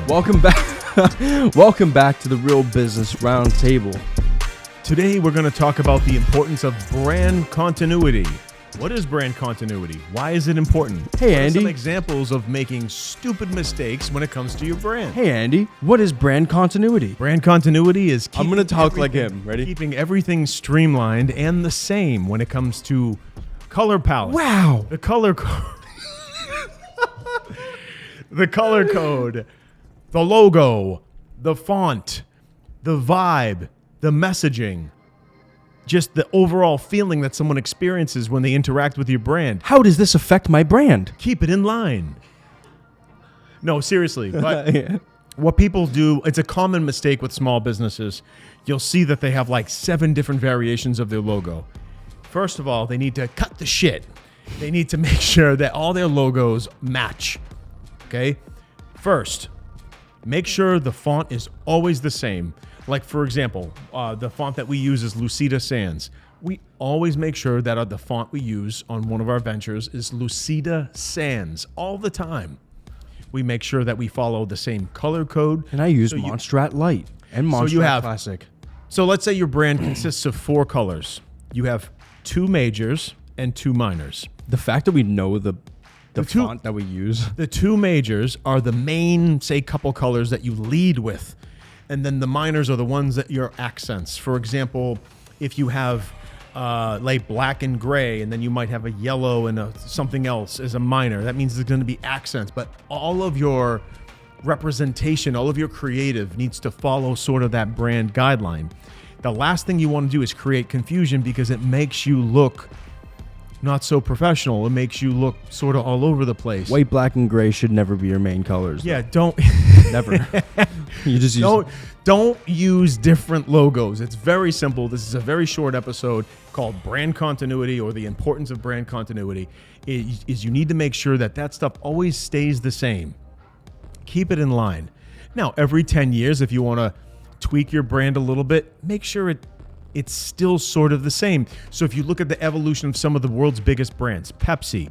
Welcome back. Welcome back to the Real Business Roundtable. Today we're going to talk about the importance of brand continuity. What is brand continuity? Why is it important? Hey, What are Andy. some examples of making stupid mistakes when it comes to your brand. Hey, Andy. What is brand continuity? Brand continuity is I'm gonna talk like him. Ready? Keeping everything streamlined and the same when it comes to color palette. Wow. The color code. The color code, the logo, the font, the vibe, the messaging, just the overall feeling that someone experiences when they interact with your brand. How does this affect my brand? Keep it in line. No, seriously. But Yeah. what people do, it's a common mistake with small businesses. You'll see that they have like 7 different variations of their logo. First of all, they need to cut the shit. They need to make sure that all their logos match. Okay? First, make sure the font is always the same. Like, for example, the font that we use is Lucida Sans. We always make sure that the font we use on one of our ventures is Lucida Sans all the time. We make sure that we follow the same color code. And I use So you- Montstrat Light and Montstrat you have- Classic. So let's say your brand consists of 4 colors. You have 2 majors and 2 minors. The fact that we know the two- font that we use. The 2 majors are the main, say, couple colors that you lead with. And then the minors are the ones that your accents. For example, if you have like black and gray, and then you might have a yellow and something else as a minor, that means there's going to be accents. But all of your representation, all of your creative needs to follow sort of that brand guideline. The last thing you want to do is create confusion because it makes you look not so professional. It makes you look sort of all over the place. White, black, and gray should never be your main colors. Yeah, don't Never. You just use don't use different logos. It's very simple. This is a very short episode called Brand Continuity, or the importance of brand continuity. Is you need to make sure that that stuff always stays the same. Keep it in line. Now, every 10 years, if you want to tweak your brand a little bit, make sure it's still sort of the same. So if you look at the evolution of some of the world's biggest brands, Pepsi,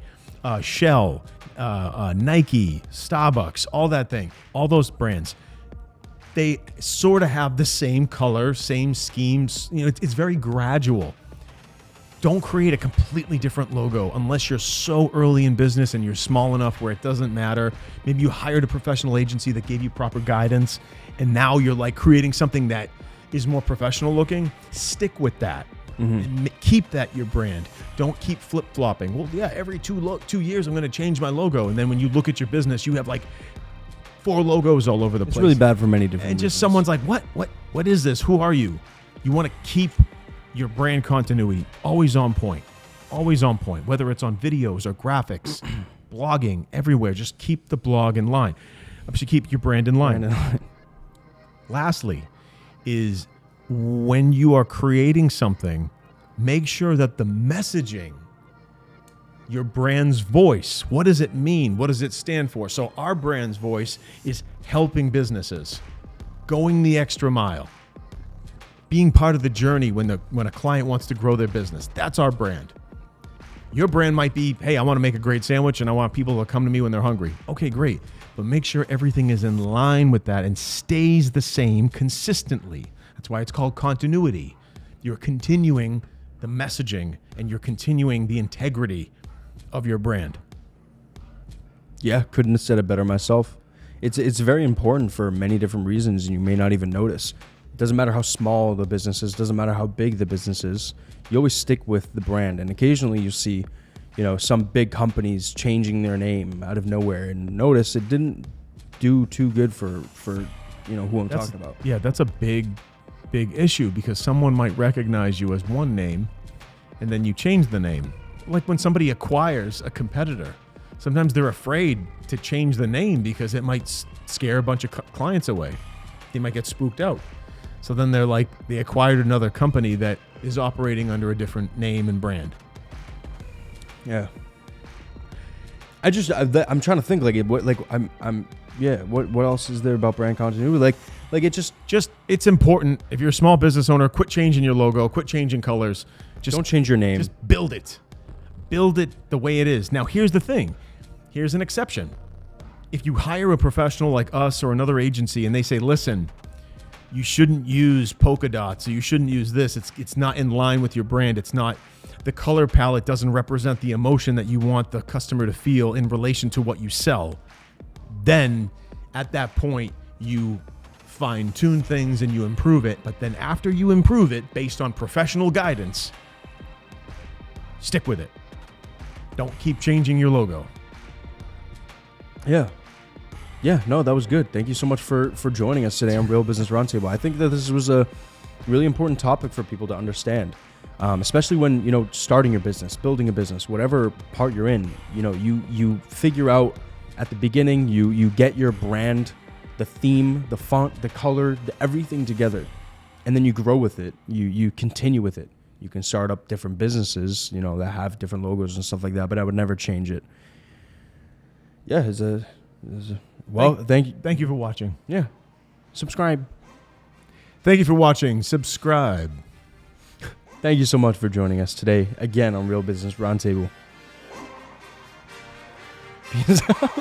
Shell, Nike, Starbucks, all that thing, all those brands, they sort of have the same color, same schemes. You know, it's very gradual. Don't create a completely different logo unless you're so early in business and you're small enough where it doesn't matter. Maybe you hired a professional agency that gave you proper guidance, and now you're like creating something that is more professional looking. Stick with that. And keep that your brand. Don't keep flip-flopping. Well, yeah, every 2 years I'm going to change my logo. And then when you look at your business, you have like 4 logos all over the place. It's really bad for many different And just reasons. someone's like, what is this? Who are you? You want to keep your brand continuity always on point. Always on point. Whether it's on videos or graphics, blogging, everywhere. Just keep the blog in line. Should keep your brand in line. Lastly, is when you are creating something, make sure that the messaging, your brand's voice, what does it mean? What does it stand for? So our brand's voice is helping businesses, going the extra mile, being part of the journey when a client wants to grow their business. That's our brand. Your brand might be, hey, I want to make a great sandwich and I want people to come to me when they're hungry. Okay, great. But make sure everything is in line with that and stays the same consistently. That's why it's called continuity. You're continuing the messaging and you're continuing the integrity of your brand. Yeah, couldn't have said it better myself. It's very important for many different reasons, and you may not even notice. It doesn't matter how small the business is, doesn't matter how big the business is. You always stick with the brand, and occasionally you see, some big companies changing their name out of nowhere, and notice it didn't do too good for who I'm talking about. Yeah, that's a big issue because someone might recognize you as one name and then you change the name. Like when somebody acquires a competitor, sometimes they're afraid to change the name because it might scare a bunch of clients away. They might get spooked out. So then they acquired another company that is operating under a different name and brand. Yeah. I'm trying to think what else is there about brand continuity? It's important. If you're a small business owner, quit changing your logo, quit changing colors. Just don't change your name. Just build it. Build it the way it is. Now, here's the thing. Here's an exception. if you hire a professional like us or another agency and they say, listen, you shouldn't use polka dots, or you shouldn't use this, it's not in line with your brand, it's not, the color palette doesn't represent the emotion that you want the customer to feel in relation to what you sell, then at that point you fine-tune things and you improve it. But then after you improve it based on professional guidance, stick with it. Don't keep changing your logo. Yeah. Yeah, no, that was good. Thank you so much for joining us today on Real Business Roundtable. I think that this was a really important topic for people to understand, especially when, you know, starting your business, building a business, whatever part you're in. You know, you figure out at the beginning, you get your brand, the theme, the font, the color, everything together, and then you grow with it. You continue with it. You can start up different businesses, you know, that have different logos and stuff like that, but I would never change it. Yeah, Thank you for watching. Yeah. Subscribe. Thank you for watching. Subscribe. Thank you so much for joining us today again on Real Business Roundtable. Peace out.